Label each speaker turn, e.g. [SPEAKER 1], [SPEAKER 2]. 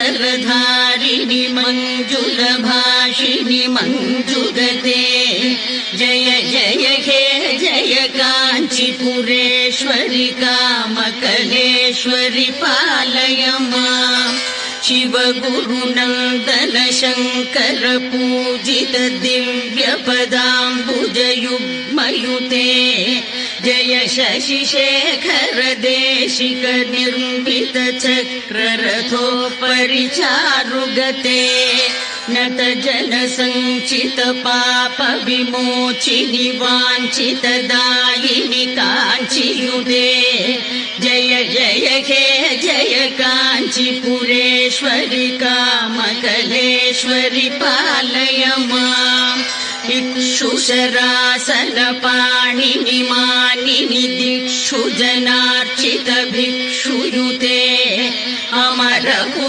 [SPEAKER 1] करधारिणि मञ्जुलभाषिणि मञ्जुगते जय जय हे जय काञ्चीपुरेश्वरि कामकलेश्वरि पालय माम् शिवगुरुनन्दन शङ्कर पूजित दिव्यपदाम्बुजयुग्मयुते जय शशिशेखर देशिक निर्मित चक्ररथोपरिचारुगते नत जन संचित पाप विमोचिनि वाञ्छित दायिनि काञ्चीयुते जय जय हे जय काञ्चीपुरेश्वरि कामकलेश्वरि पालय माम् इक्षुशरासन पाणिनि मानिनि दिक्षु जनार्चित भिक्षुयुते अमर